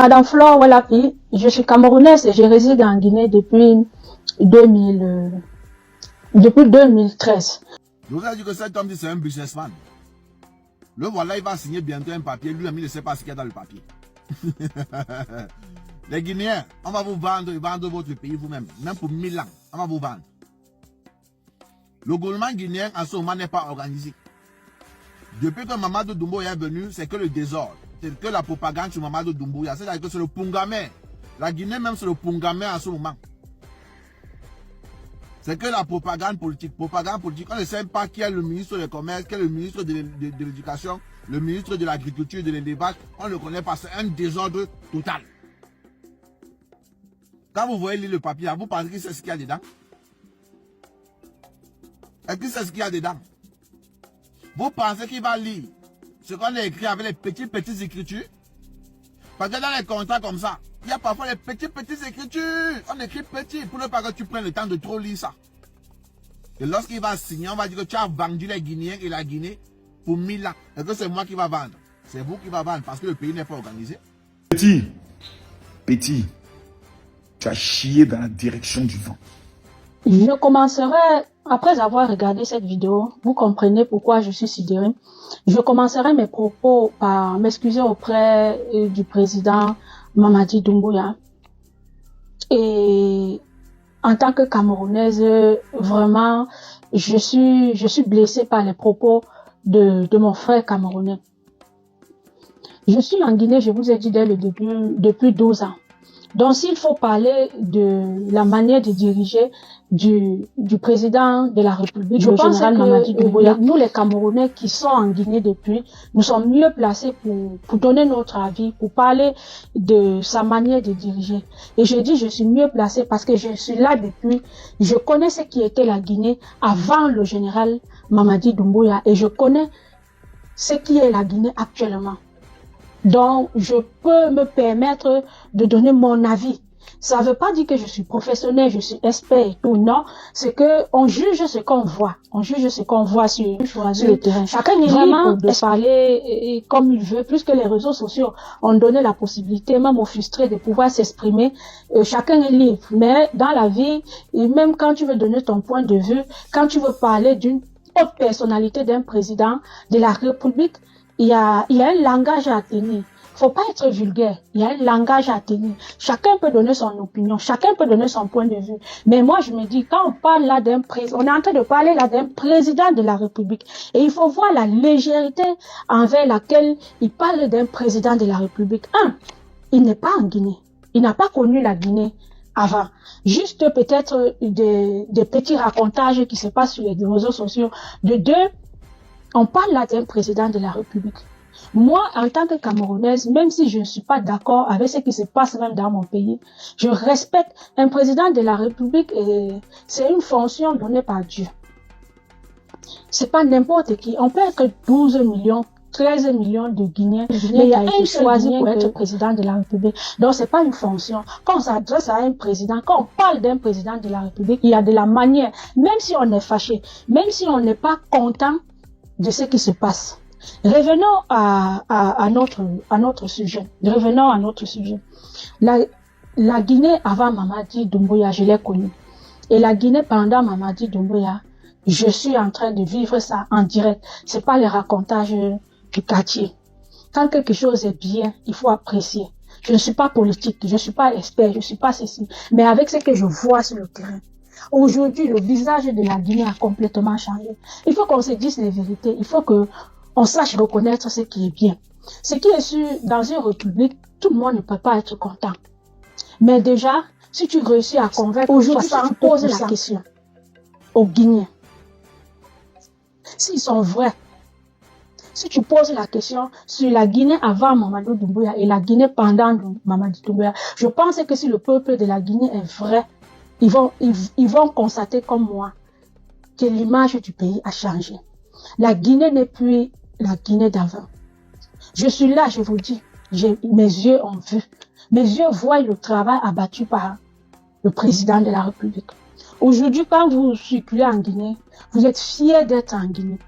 Madame Flore Welapi, je suis camerounaise et je réside en Guinée depuis 2013. Je vous ai dit que cet homme, c'est un businessman. Le voilà, il va signer bientôt un papier. Lui-même, il ne sait pas ce qu'il y a dans le papier. Les Guinéens, on va vous vendre votre pays vous-même. Même pour 1000 ans, on va vous vendre. Le gouvernement guinéen, en ce moment, n'est pas organisé. Depuis que Mamadou Doumbouya est venu, c'est que le désordre. C'est que la propagande sur Mamadou Doumbouya. C'est-à-dire que c'est le Pungamé. La Guinée même, c'est le Pungamé en ce moment. C'est que la propagande politique. Propagande politique, on ne sait pas qui est le ministre du Commerce, qui est le ministre de l'Éducation, le ministre de l'Agriculture, de l'Élevage. On ne le connaît pas. C'est un désordre total. Quand vous voyez lire le papier, vous pensez qu'il sait ce qu'il y a dedans? Est-ce qu'il sait ce qu'il y a dedans? Vous pensez qu'il va lire ce qu'on a écrit avec les petites écritures? Parce que dans les contrats comme ça, il y a parfois les petites écritures. On écrit petit pour ne pas que tu prennes le temps de trop lire ça. Et lorsqu'il va signer, on va dire que tu as vendu les Guinéens et la Guinée pour 1000 ans. Est-ce que c'est moi qui va vendre? C'est vous qui va vendre parce que le pays n'est pas organisé. Petit, tu as chié dans la direction du vent. Je commencerai, après avoir regardé cette vidéo, vous comprenez pourquoi je suis sidérée. Je commencerai mes propos par m'excuser auprès du président Mamadi Doumbouya. Et en tant que Camerounaise, vraiment, je suis blessée par les propos de mon frère camerounais. Je suis en Guinée, je vous ai dit dès le début, depuis 12 ans. Donc, s'il faut parler de la manière de diriger du président de la République, je pense que nous, les Camerounais qui sont en Guinée depuis, nous sommes mieux placés pour donner notre avis, pour parler de sa manière de diriger. Et je dis je suis mieux placé parce que je suis là depuis, je connais ce qui était la Guinée avant le général Mamadi Doumbouya et je connais ce qui est la Guinée actuellement. Donc, je peux me permettre de donner mon avis. Ça ne veut pas dire que je suis professionnel, je suis expert et tout, non. C'est que on juge ce qu'on voit. On juge ce qu'on voit sur le terrain. Chacun est vraiment de parler comme il veut, plus que les réseaux sociaux ont donné la possibilité, même aux frustrés, de pouvoir s'exprimer. Chacun est libre. Mais dans la vie, et même quand tu veux donner ton point de vue, quand tu veux parler d'une haute personnalité d'un président de la République, il y a un langage à tenir. Faut pas être vulgaire. Il y a un langage à tenir. Chacun peut donner son opinion. Chacun peut donner son point de vue. Mais moi, je me dis, quand on parle là d'un président, on est en train de parler là d'un président de la République. Et il faut voir la légèreté envers laquelle il parle d'un président de la République. Il n'est pas en Guinée. Il n'a pas connu la Guinée avant. Juste peut-être des petits racontages qui se passent sur les réseaux sociaux. De deux, on parle là d'un président de la République. Moi, en tant que Camerounaise, même si je ne suis pas d'accord avec ce qui se passe même dans mon pays, je respecte un président de la République et c'est une fonction donnée par Dieu. C'est pas n'importe qui. On peut être 12 millions, 13 millions de Guinéens, mais il y a un choisi pour être président de la République. Donc, c'est pas une fonction. Quand on s'adresse à un président, quand on parle d'un président de la République, il y a de la manière, même si on est fâché, même si on n'est pas content de ce qui se passe. Revenons à notre sujet. Revenons à notre sujet. La Guinée avant Mamadi Doumbouya, je l'ai connue. Et la Guinée pendant Mamadi Doumbouya, je suis en train de vivre ça en direct. C'est pas les racontages du quartier. Quand quelque chose est bien, il faut apprécier. Je ne suis pas politique, je ne suis pas expert, je ne suis pas ceci. Mais avec ce que je vois sur le terrain, aujourd'hui, le visage de la Guinée a complètement changé. Il faut qu'on se dise les vérités. Il faut que on sache reconnaître ce qui est bien. Ce qui est sûr, dans une république, tout le monde ne peut pas être content. Mais déjà, si tu réussis à convaincre, aujourd'hui, si tu poses la question aux Guinéens, s'ils sont vrais, si tu poses la question sur la Guinée avant Mamadou Doumbouya et la Guinée pendant Mamadou Doumbouya, je pense que si le peuple de la Guinée est vrai, ils vont constater comme moi que l'image du pays a changé. La Guinée n'est plus la Guinée d'avant. Je suis là, je vous dis, mes yeux ont vu. Mes yeux voient le travail abattu par le président de la République. Aujourd'hui, quand vous circulez en Guinée, vous êtes fiers d'être en Guinée.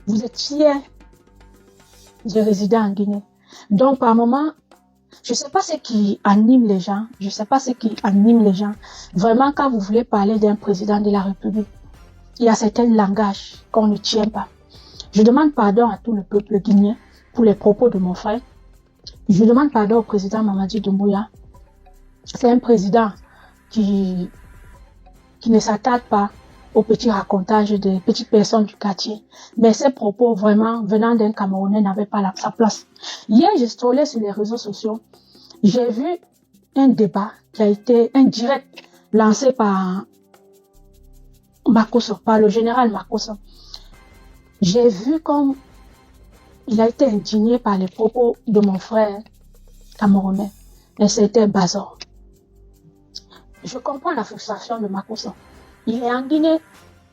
Vous êtes fiers de résider en Guinée. Donc, par moment, Je sais pas ce qui anime les gens. Je sais pas ce qui anime les gens. Vraiment, quand vous voulez parler d'un président de la République, il y a certains langages qu'on ne tient pas. Je demande pardon à tout le peuple guinéen pour les propos de mon frère. Je demande pardon au président Mamadi Doumbouya. C'est un président qui ne s'attarde pas aux petits racontages des petites personnes du quartier. Mais ces propos, vraiment, venant d'un Camerounais, n'avaient pas sa place. Hier, j'ai scrollé sur les réseaux sociaux. J'ai vu un débat qui a été un direct lancé par Makosso, par le général Makosso. J'ai vu comme il a été indigné par les propos de mon frère camerounais. Et c'était Bazor. Je comprends la frustration de Makosso. Il est en Guinée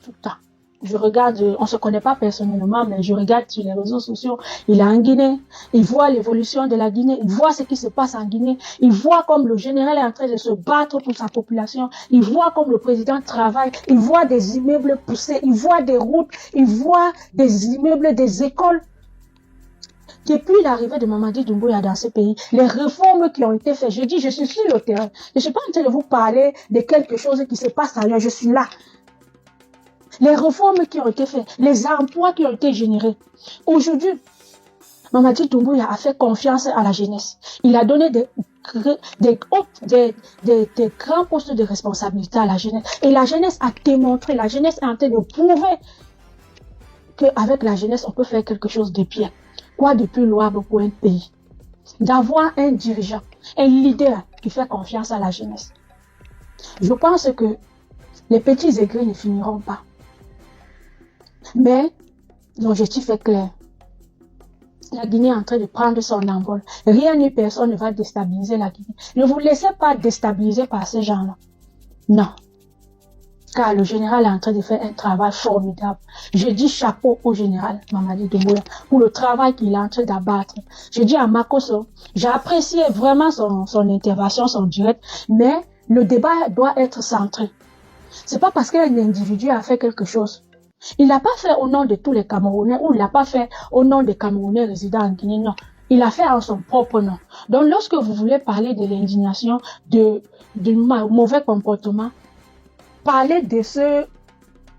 tout le temps. Je regarde, on se connaît pas personnellement, mais je regarde sur les réseaux sociaux. Il est en Guinée. Il voit l'évolution de la Guinée. Il voit ce qui se passe en Guinée. Il voit comme le général est en train de se battre pour sa population. Il voit comme le président travaille. Il voit des immeubles poussés. Il voit des routes. Il voit des immeubles, des écoles. Depuis l'arrivée de Mamadi Doumbouya dans ce pays, les réformes qui ont été faites, je dis, je suis sur le terrain. Je ne suis pas en train de vous parler de quelque chose qui se passe ailleurs, je suis là. Les réformes qui ont été faites, les emplois qui ont été générés. Aujourd'hui, Mamadi Doumbouya a fait confiance à la jeunesse. Il a donné des grands postes de responsabilité à la jeunesse. Et la jeunesse a démontré, la jeunesse est en train de prouver qu'avec la jeunesse, on peut faire quelque chose de bien. Quoi de plus louable pour un pays? D'avoir un dirigeant, un leader qui fait confiance à la jeunesse. Je pense que les petits aigris ne finiront pas. Mais l'objectif est clair. La Guinée est en train de prendre son envol. Rien ni personne ne va déstabiliser la Guinée. Ne vous laissez pas déstabiliser par ces gens-là. Non. Car le général est en train de faire un travail formidable. Je dis chapeau au général Mamadi Doumbouya pour le travail qu'il est en train d'abattre. Je dis à Makosso, j'ai apprécié vraiment son intervention, son direct, mais le débat doit être centré. C'est pas parce qu'un individu a fait quelque chose. Il l'a pas fait au nom de tous les Camerounais ou il l'a pas fait au nom des Camerounais résidant en Guinée, non. Il l'a fait en son propre nom. Donc lorsque vous voulez parler de l'indignation, du mauvais comportement, parler de ce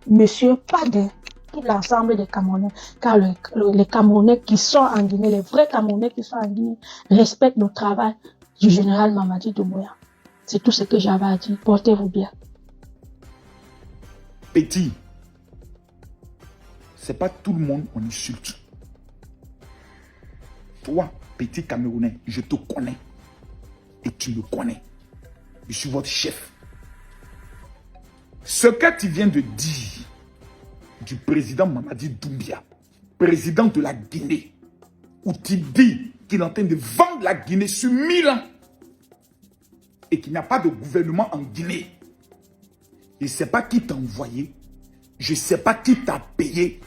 monsieur, pas de tout l'ensemble des Camerounais, car les Camerounais qui sont en Guinée, les vrais Camerounais qui sont en Guinée, respectent le travail du général Mamadi Doumbouya. C'est tout ce que j'avais à dire. Portez-vous bien. Petit, c'est pas tout le monde on insulte. Toi, petit Camerounais, je te connais. Et tu me connais. Je suis votre chef. Ce que tu viens de dire du président Mamadi Doumbouya, président de la Guinée, où tu dis qu'il est en train de vendre la Guinée sur 1000 ans et qu'il n'y a pas de gouvernement en Guinée. Je ne sais pas qui t'a envoyé, je ne sais pas qui t'a payé,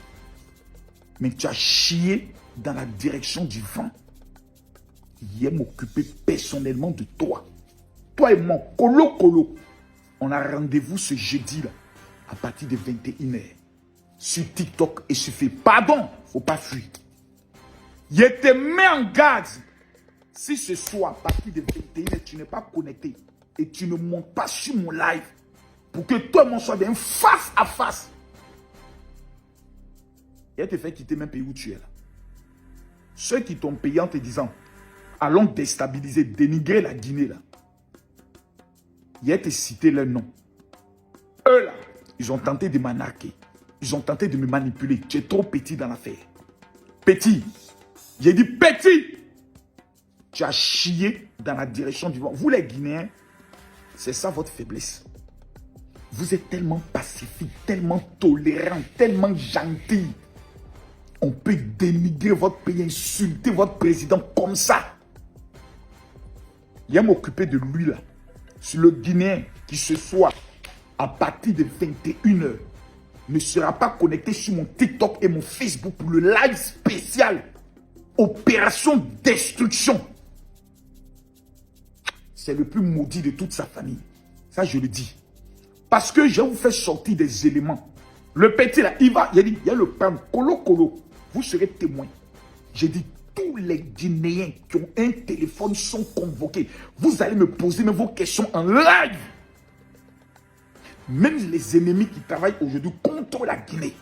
mais tu as chié dans la direction du vent. Il aime m'occuper personnellement de toi. Toi et mon colo. On a rendez-vous ce jeudi-là, à partir de 21h, sur TikTok et sur Facebook. Pardon, faut pas fuir. Je te mets en garde. Si ce soir, à partir de 21h, tu n'es pas connecté et tu ne montes pas sur mon live, pour que toi et moi soit bien face à face, et elle te fait quitter même pays où tu es là. Ceux qui t'ont payé en te disant, allons déstabiliser, dénigrer la Guinée là. Il a été cité leur nom. Eux là, ils ont tenté de m'anarquer. Ils ont tenté de me manipuler. Tu es trop petit dans l'affaire. Petit. J'ai dit petit. Tu as chié dans la direction du vent. Vous les Guinéens, c'est ça votre faiblesse. Vous êtes tellement pacifique, tellement tolérant, tellement gentil. On peut dénigrer votre pays, insulter votre président comme ça. Il va m'occuper de lui là. Sur le Guinéen qui ce soir, à partir de 21h, ne sera pas connecté sur mon TikTok et mon Facebook pour le live spécial Opération Destruction. C'est le plus maudit de toute sa famille. Ça, je le dis. Parce que je vous fais sortir des éléments. Le petit là, il y a le pan colo. Vous serez témoin. J'ai dit, tous les Guinéens qui ont un téléphone sont convoqués. Vous allez me poser même vos questions en live. Même les ennemis qui travaillent aujourd'hui contre la Guinée,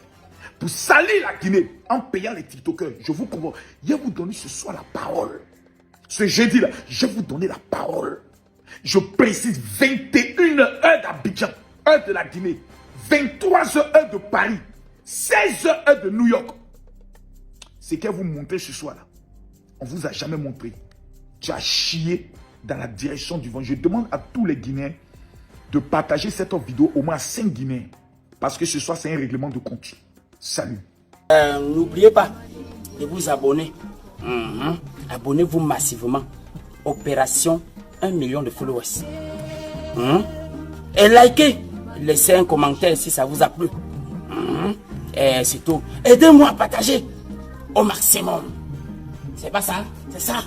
pour salir la Guinée en payant les TikTokers, je vous convoque. Je vais vous donner ce soir la parole. Ce jeudi-là, je vais vous donner la parole. Je précise 21 heures d'Abidjan, heure de la Guinée, 23 heures de Paris, 16 heures de New York. C'est qu'elle vous montre ce soir-là. On ne vous a jamais montré. Tu as chié dans la direction du vent. Je demande à tous les Guinéens de partager cette vidéo au moins à 5 Guinéens. Parce que ce soir, c'est un règlement de compte. Salut. N'oubliez pas de vous abonner. Abonnez-vous massivement. Opération 1 million de followers. Et likez. Laissez un commentaire si ça vous a plu. Et c'est tout. Aidez-moi à partager au maximum. C'est pas ça? C'est ça.